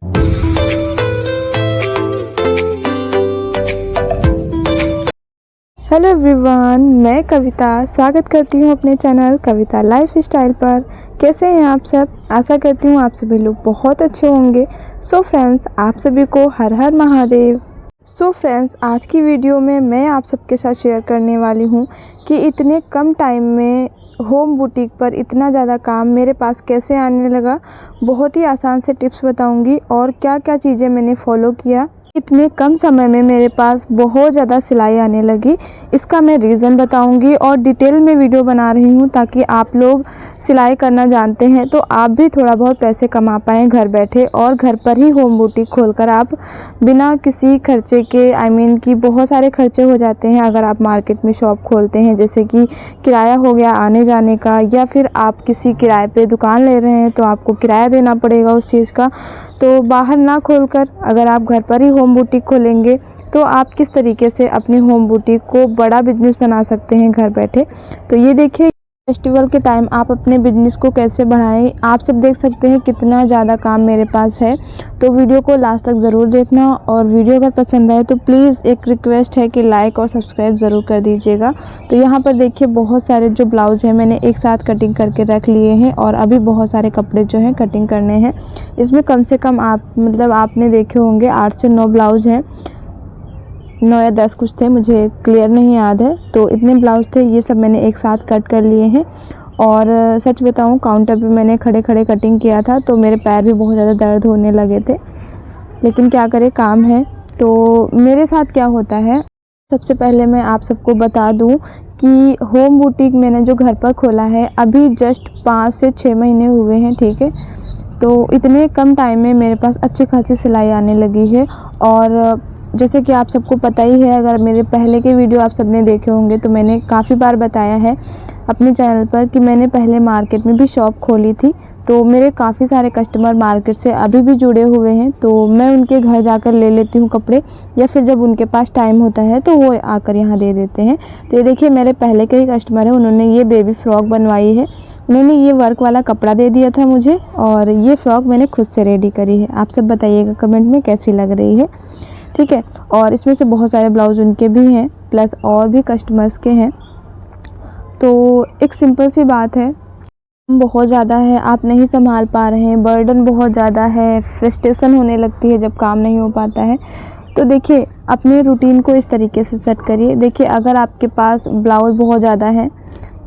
Hello everyone, मैं कविता स्वागत करती हूँ अपने चैनल कविता लाइफ स्टाइल पर। कैसे हैं आप सब? आशा करती हूँ आप सभी लोग बहुत अच्छे होंगे। सो फ्रेंड्स, आप सभी को हर हर महादेव। सो फ्रेंड्स, आज की वीडियो में मैं आप सबके साथ शेयर करने वाली हूँ कि इतने कम टाइम में होम बुटीक पर इतना ज़्यादा काम मेरे पास कैसे आने लगा। बहुत ही आसान से टिप्स बताऊँगी और क्या क्या चीज़ें मैंने फॉलो किया, इतने कम समय में मेरे पास बहुत ज़्यादा सिलाई आने लगी। इसका मैं रीज़न बताऊंगी और डिटेल में वीडियो बना रही हूं ताकि आप लोग सिलाई करना जानते हैं तो आप भी थोड़ा बहुत पैसे कमा पाएँ घर बैठे, और घर पर ही होम बुटीक खोलकर आप बिना किसी खर्चे के कि बहुत सारे खर्चे हो जाते हैं अगर आप मार्केट में शॉप खोलते हैं, जैसे कि किराया हो गया आने जाने का, या फिर आप किसी किराए पे दुकान ले रहे हैं तो आपको किराया देना पड़ेगा उस चीज़ का। तो बाहर ना खोलकर अगर आप घर पर ही होम बुटीक खोलेंगे तो आप किस तरीके से अपनी होम बुटीक को बड़ा बिजनेस बना सकते हैं घर बैठे। तो ये देखिए, फेस्टिवल के टाइम आप अपने बिजनेस को कैसे बढ़ाएं, आप सब देख सकते हैं कितना ज़्यादा काम मेरे पास है। तो वीडियो को लास्ट तक ज़रूर देखना, और वीडियो अगर पसंद आए तो प्लीज़ एक रिक्वेस्ट है कि लाइक और सब्सक्राइब ज़रूर कर दीजिएगा। तो यहाँ पर देखिए, बहुत सारे जो ब्लाउज़ हैं मैंने एक साथ कटिंग करके रख लिए हैं, और अभी बहुत सारे कपड़े जो हैं कटिंग करने हैं। इसमें कम से कम आपने देखे होंगे 8 से 9 ब्लाउज़ हैं, 9 या 10 कुछ थे, मुझे क्लियर नहीं याद है। तो इतने ब्लाउज़ थे, ये सब मैंने एक साथ कट कर लिए हैं। और सच बताऊं, काउंटर पे मैंने खड़े खड़े कटिंग किया था तो मेरे पैर भी बहुत ज़्यादा दर्द होने लगे थे, लेकिन क्या करें, काम है। तो मेरे साथ क्या होता है, सबसे पहले मैं आप सबको बता दूं कि होम बुटीक मैंने जो घर पर खोला है अभी जस्ट 5 से 6 महीने हुए हैं, ठीक है। तो इतने कम टाइम में मेरे पास अच्छी खासी सिलाई आने लगी है। और जैसे कि आप सबको पता ही है, अगर मेरे पहले के वीडियो आप सबने देखे होंगे तो मैंने काफ़ी बार बताया है अपने चैनल पर कि मैंने पहले मार्केट में भी शॉप खोली थी। तो मेरे काफ़ी सारे कस्टमर मार्केट से अभी भी जुड़े हुए हैं, तो मैं उनके घर जाकर ले लेती हूँ कपड़े, या फिर जब उनके पास टाइम होता है तो वो आकर यहाँ दे देते हैं। तो ये देखिए, मेरे पहले के ही कस्टमर हैं, उन्होंने ये बेबी फ्रॉक बनवाई है। उन्होंने ये वर्क वाला कपड़ा दे दिया था मुझे, और ये फ्रॉक मैंने खुद से रेडी करी है। आप सब बताइएगा कमेंट में कैसी लग रही है, ठीक है। और इसमें से बहुत सारे ब्लाउज़ उनके भी हैं, प्लस और भी कस्टमर्स के हैं। तो एक सिंपल सी बात है, बहुत ज़्यादा है, आप नहीं संभाल पा रहे हैं, बर्डन बहुत ज़्यादा है, फ्रस्ट्रेशन होने लगती है जब काम नहीं हो पाता है। तो देखिए, अपने रूटीन को इस तरीके से सेट करिए। देखिए, अगर आपके पास ब्लाउज़ बहुत ज़्यादा है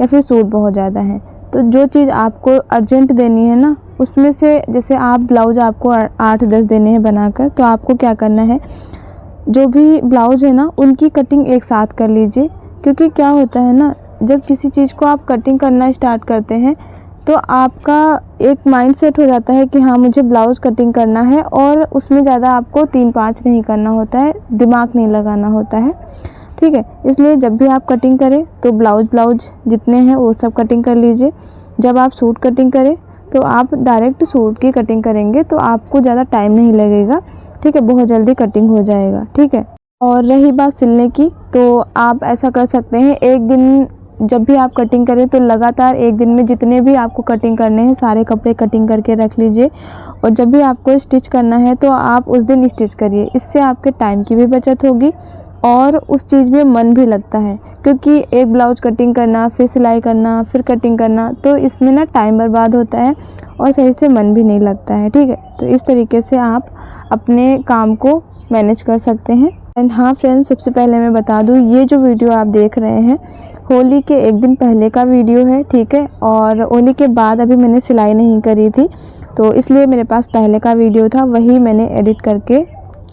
या फिर सूट बहुत ज़्यादा है, तो जो चीज़ आपको अर्जेंट देनी है ना, उसमें से जैसे आप ब्लाउज़ आपको 8-10 देने हैं बनाकर, तो आपको क्या करना है, जो भी ब्लाउज़ है ना उनकी कटिंग एक साथ कर लीजिए। क्योंकि क्या होता है ना, जब किसी चीज़ को आप कटिंग करना स्टार्ट करते हैं तो आपका एक माइंड सेट हो जाता है कि हाँ, मुझे ब्लाउज़ कटिंग करना है, और उसमें ज़्यादा आपको 3-5 नहीं करना होता है, दिमाग नहीं लगाना होता है, ठीक है। इसलिए जब भी आप कटिंग करें तो ब्लाउज़ जितने हैं वो सब कटिंग कर लीजिए। जब आप सूट कटिंग करें तो आप डायरेक्ट सूट की कटिंग करेंगे तो आपको ज़्यादा टाइम नहीं लगेगा, ठीक है, बहुत जल्दी कटिंग हो जाएगा, ठीक है। और रही बात सिलने की, तो आप ऐसा कर सकते हैं, एक दिन जब भी आप कटिंग करें तो लगातार एक दिन में जितने भी आपको कटिंग करने हैं सारे कपड़े कटिंग करके रख लीजिए, और जब भी आपको स्टिच करना है तो आप उस दिन स्टिच करिए। इससे आपके टाइम की भी बचत होगी और उस चीज़ में मन भी लगता है, क्योंकि एक ब्लाउज़ कटिंग करना, फिर सिलाई करना, फिर कटिंग करना, तो इसमें ना टाइम बर्बाद होता है और सही से मन भी नहीं लगता है, ठीक है। तो इस तरीके से आप अपने काम को मैनेज कर सकते हैं। एंड हाँ फ्रेंड्स, सबसे पहले मैं बता दूँ, ये जो वीडियो आप देख रहे हैं होली के एक दिन पहले का वीडियो है, ठीक है। और होली के बाद अभी मैंने सिलाई नहीं करी थी, तो इसलिए मेरे पास पहले का वीडियो था, वही मैंने एडिट करके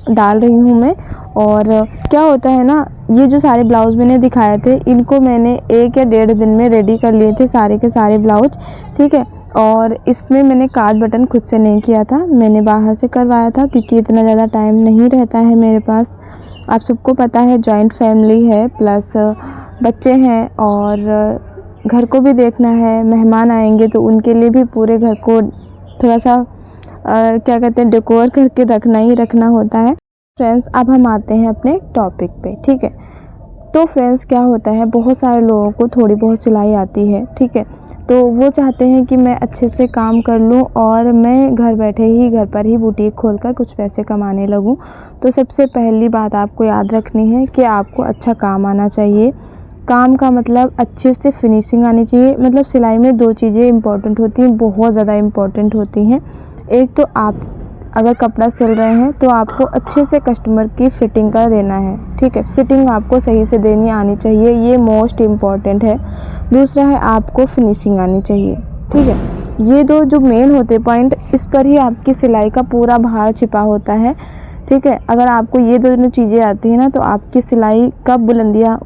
डाल रही हूँ मैं। और क्या होता है ना, ये जो सारे ब्लाउज़ मैंने दिखाए थे, इनको मैंने 1 या 1.5 दिन में रेडी कर लिए थे सारे के सारे ब्लाउज, ठीक है। और इसमें मैंने काज बटन खुद से नहीं किया था, मैंने बाहर से करवाया था, क्योंकि इतना ज़्यादा टाइम नहीं रहता है मेरे पास। आप सबको पता है, जॉइंट फैमिली है, प्लस बच्चे हैं, और घर को भी देखना है, मेहमान आएंगे तो उनके लिए भी पूरे घर को थोड़ा सा क्या कहते हैं, डेकोर करके रखना ही रखना होता है। फ्रेंड्स, अब हम आते हैं अपने टॉपिक पे, ठीक है। तो फ्रेंड्स, क्या होता है, बहुत सारे लोगों को थोड़ी बहुत सिलाई आती है, ठीक है, तो वो चाहते हैं कि मैं अच्छे से काम कर लूँ और मैं घर बैठे ही घर पर ही बुटीक खोलकर कुछ पैसे कमाने लगूँ। तो सबसे पहली बात आपको याद रखनी है कि आपको अच्छा काम आना चाहिए। काम का मतलब अच्छे से फिनिशिंग आनी चाहिए। मतलब सिलाई में 2 चीज़ें इम्पॉर्टेंट होती हैं, बहुत ज़्यादा इम्पॉर्टेंट होती हैं। एक तो आप अगर कपड़ा सिल रहे हैं तो आपको अच्छे से कस्टमर की फ़िटिंग का देना है, ठीक है। फ़िटिंग आपको सही से देनी आनी चाहिए, ये मोस्ट इम्पॉर्टेंट है। दूसरा है आपको फिनिशिंग आनी चाहिए, ठीक है। ये 2 जो मेन होते पॉइंट, इस पर ही आपकी सिलाई का पूरा भार छिपा होता है, ठीक है। अगर आपको ये दोनों चीज़ें आती हैं ना तो आपकी सिलाई कब बुलंदियाँ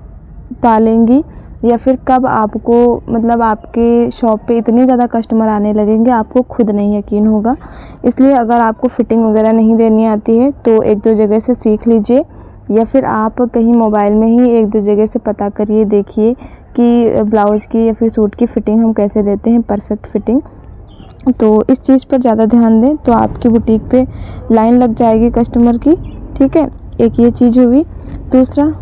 पा लेंगी या फिर कब आपको मतलब आपके शॉप पे इतने ज़्यादा कस्टमर आने लगेंगे, आपको खुद नहीं यकीन होगा। इसलिए अगर आपको फ़िटिंग वगैरह नहीं देनी आती है तो 1-2 जगह से सीख लीजिए या फिर आप कहीं मोबाइल में ही 1-2 जगह से पता करिए, देखिए कि ब्लाउज़ की या फिर सूट की फ़िटिंग हम कैसे देते हैं, परफ़ेक्ट फ़िटिंग। तो इस चीज़ पर ज़्यादा ध्यान दें तो आपकी बुटीक पे लाइन लग जाएगी कस्टमर की, ठीक है। एक ये चीज़ हुई। दूसरा,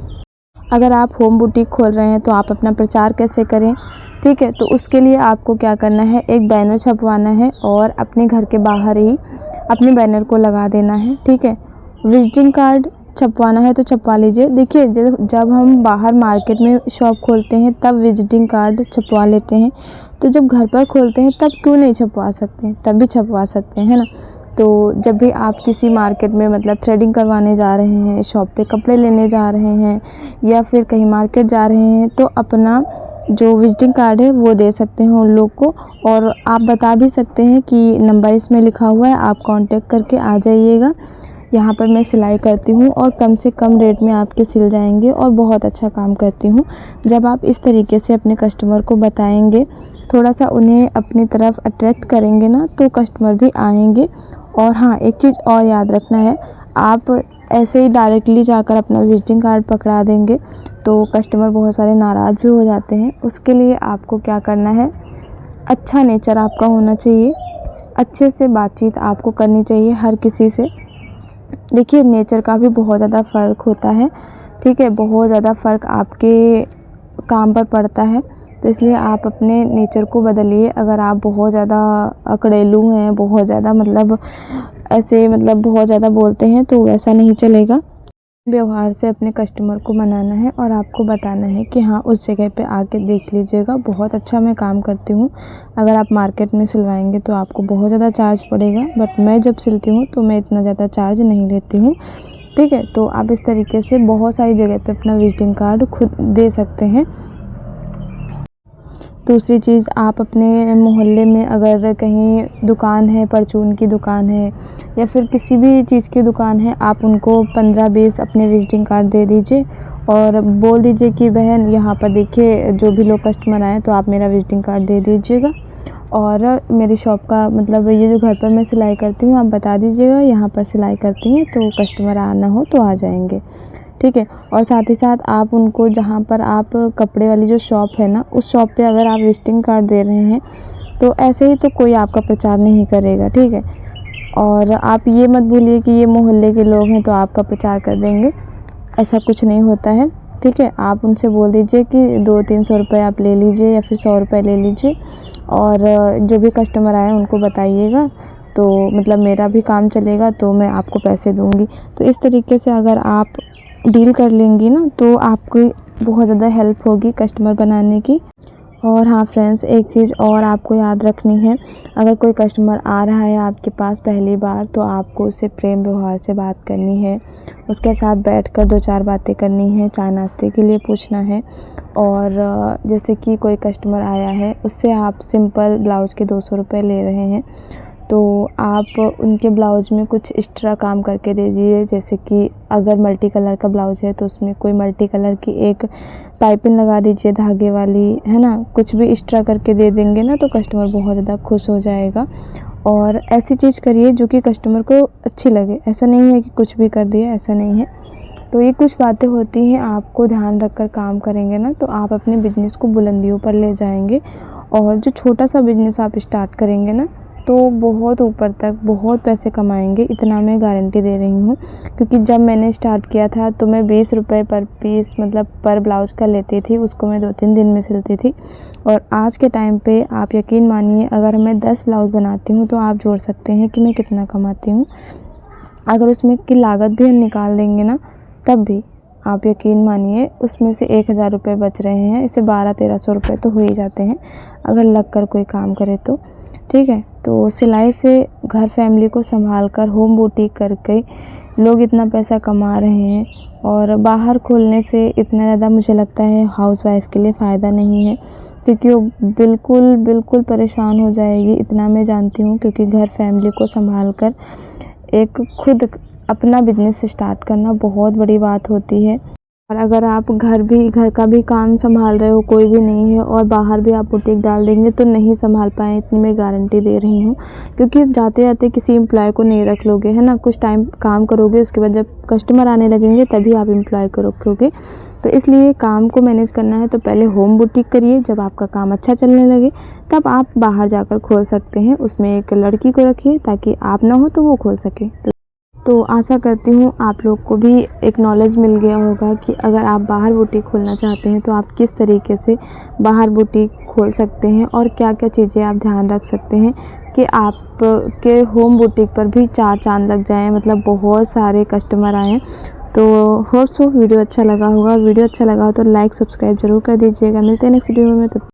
अगर आप होम बुटीक खोल रहे हैं तो आप अपना प्रचार कैसे करें, ठीक है। तो उसके लिए आपको क्या करना है, एक बैनर छपवाना है और अपने घर के बाहर ही अपने बैनर को लगा देना है, ठीक है। विजिटिंग कार्ड छपवाना है तो छपवा लीजिए। देखिए जब हम बाहर मार्केट में शॉप खोलते हैं तब विजिटिंग कार्ड छपवा लेते हैं, तो जब घर पर खोलते हैं तब क्यों नहीं छपवा सकते हैं, तब भी छपवा सकते हैं, है ना। तो जब भी आप किसी मार्केट में मतलब थ्रेडिंग करवाने जा रहे हैं, शॉप पे कपड़े लेने जा रहे हैं या फिर कहीं मार्केट जा रहे हैं तो अपना जो विजिटिंग कार्ड है वो दे सकते हैं उन लोग को। और आप बता भी सकते हैं कि नंबर इसमें लिखा हुआ है, आप कांटेक्ट करके आ जाइएगा, यहाँ पर मैं सिलाई करती हूँ और कम से कम रेट में आपके सिल जाएंगे और बहुत अच्छा काम करती हूँ। जब आप इस तरीके से अपने कस्टमर को बताएंगे, थोड़ा सा उन्हें अपनी तरफ अट्रैक्ट करेंगे ना, तो कस्टमर भी आएंगे। और हाँ, एक चीज़ और याद रखना है, आप ऐसे ही डायरेक्टली जाकर अपना विजिटिंग कार्ड पकड़ा देंगे तो कस्टमर बहुत सारे नाराज़ भी हो जाते हैं। उसके लिए आपको क्या करना है, अच्छा नेचर आपका होना चाहिए, अच्छे से बातचीत आपको करनी चाहिए हर किसी से। देखिए नेचर का भी बहुत ज़्यादा फ़र्क होता है, ठीक है। बहुत ज़्यादा फ़र्क आपके काम पर पड़ता है, तो इसलिए आप अपने नेचर को बदलिए। अगर आप बहुत ज़्यादा अकड़ेलू हैं, बहुत ज़्यादा मतलब ऐसे मतलब बहुत ज़्यादा बोलते हैं तो वैसा नहीं चलेगा। व्यवहार से अपने कस्टमर को मनाना है और आपको बताना है कि हाँ, उस जगह पे आके देख लीजिएगा, बहुत अच्छा मैं काम करती हूँ। अगर आप मार्केट में सिलवाएंगे तो आपको बहुत ज़्यादा चार्ज पड़ेगा, बट मैं जब सिलती हूँ तो मैं इतना ज़्यादा चार्ज नहीं लेती हूँ, ठीक है। तो आप इस तरीके से बहुत सारी जगह पे अपना विजिटिंग कार्ड खुद दे सकते हैं। दूसरी चीज़, आप अपने मोहल्ले में अगर कहीं दुकान है, परचून की दुकान है या फिर किसी भी चीज़ की दुकान है, आप उनको 15-20 अपने विजिटिंग कार्ड दे दीजिए और बोल दीजिए कि बहन यहाँ पर देखिए जो भी लोग कस्टमर आए तो आप मेरा विजिटिंग कार्ड दे दीजिएगा और मेरी शॉप का मतलब ये जो घर पर मैं सिलाई करती हूँ आप बता दीजिएगा यहाँ पर सिलाई करती हैं, तो कस्टमर आना हो तो आ जाएंगे, ठीक है। और साथ ही साथ आप उनको जहाँ पर आप कपड़े वाली जो शॉप है ना, उस शॉप पे अगर आप विजिटिंग कार्ड दे रहे हैं तो ऐसे ही तो कोई आपका प्रचार नहीं करेगा, ठीक है। और आप ये मत भूलिए कि ये मोहल्ले के लोग हैं तो आपका प्रचार कर देंगे, ऐसा कुछ नहीं होता है, ठीक है। आप उनसे बोल दीजिए कि 200-300 रुपये आप ले लीजिए या फिर 100 रुपये ले लीजिए और जो भी कस्टमर आए उनको बताइएगा, तो मतलब मेरा भी काम चलेगा तो मैं आपको पैसे दूँगी। तो इस तरीके से अगर आप डील कर लेंगी ना तो आपकी बहुत ज़्यादा हेल्प होगी कस्टमर बनाने की। और हाँ फ्रेंड्स, एक चीज़ और आपको याद रखनी है, अगर कोई कस्टमर आ रहा है आपके पास पहली बार तो आपको उससे प्रेम व्यवहार से बात करनी है, उसके साथ बैठकर 2-4 बातें करनी है, चाय नाश्ते के लिए पूछना है। और जैसे कि कोई कस्टमर आया है उससे आप सिंपल ब्लाउज़ के 200 रुपये ले रहे हैं तो आप उनके ब्लाउज़ में कुछ एक्स्ट्रा काम करके दे दीजिए। जैसे कि अगर मल्टी कलर का ब्लाउज़ है तो उसमें कोई मल्टी कलर की एक पाइपिंग लगा दीजिए धागे वाली, है ना। कुछ भी एक्स्ट्रा करके दे देंगे ना तो कस्टमर बहुत ज़्यादा खुश हो जाएगा। और ऐसी चीज़ करिए जो कि कस्टमर को अच्छी लगे, ऐसा नहीं है कि कुछ भी कर दिया, ऐसा नहीं है। तो ये कुछ बातें होती हैं, आपको ध्यान रखकर काम करेंगे ना तो आप अपने बिज़नेस को बुलंदियों पर ले जाएंगे। और जो छोटा सा बिज़नेस आप स्टार्ट करेंगे ना तो बहुत ऊपर तक बहुत पैसे कमाएंगे, इतना मैं गारंटी दे रही हूँ। क्योंकि जब मैंने स्टार्ट किया था तो मैं 20 रुपये पर पीस मतलब पर ब्लाउज़ का लेती थी, उसको मैं 2-3 दिन में सिलती थी। और आज के टाइम पे आप यकीन मानिए, अगर मैं 10 ब्लाउज़ बनाती हूँ तो आप जोड़ सकते हैं कि मैं कितना कमाती हूँ। अगर उसमें की लागत भी हम निकाल देंगे ना, तब भी आप यकीन मानिए उसमें से 1000 रुपये बच रहे हैं। इससे 1200-1300 रुपये तो हो ही जाते हैं अगर लग कर कोई काम करे तो, ठीक है। तो सिलाई से घर फैमिली को संभाल कर होम बुटीक करके लोग इतना पैसा कमा रहे हैं। और बाहर खोलने से इतना ज़्यादा मुझे लगता है हाउसवाइफ़ के लिए फ़ायदा नहीं है, क्योंकि वो बिल्कुल परेशान हो जाएगी, इतना मैं जानती हूँ। क्योंकि घर फैमिली को संभाल कर एक खुद अपना बिजनेस स्टार्ट करना बहुत बड़ी बात होती है। और अगर आप घर का भी काम संभाल रहे हो, कोई भी नहीं है, और बाहर भी आप बुटीक डाल देंगे तो नहीं संभाल पाएँ, इतनी मैं गारंटी दे रही हूँ। क्योंकि जाते जाते किसी एम्प्लॉय को नहीं रख लोगे, है ना। कुछ टाइम काम करोगे, उसके बाद जब कस्टमर आने लगेंगे तभी आप एम्प्लॉय को रखोगे। तो इसलिए काम को मैनेज करना है तो पहले होम बुटीक करिए, जब आपका काम अच्छा चलने लगे तब आप बाहर जाकर खोल सकते हैं। उसमें एक लड़की को रखिए ताकि आप ना हो तो वो खोल सके। तो आशा करती हूँ आप लोग को भी एक नॉलेज मिल गया होगा कि अगर आप बाहर बुटीक खोलना चाहते हैं तो आप किस तरीके से बाहर बुटीक खोल सकते हैं, और क्या-क्या चीज़ें आप ध्यान रख सकते हैं कि आपके होम बुटीक पर भी 4 चाँद लग जाएँ, मतलब बहुत सारे कस्टमर आएँ। तो होप सो वीडियो अच्छा लगा होगा। वीडियो अच्छा लगा हो तो लाइक सब्सक्राइब ज़रूर कर दीजिएगा। मिलते हैं नेक्स्ट वीडियो में।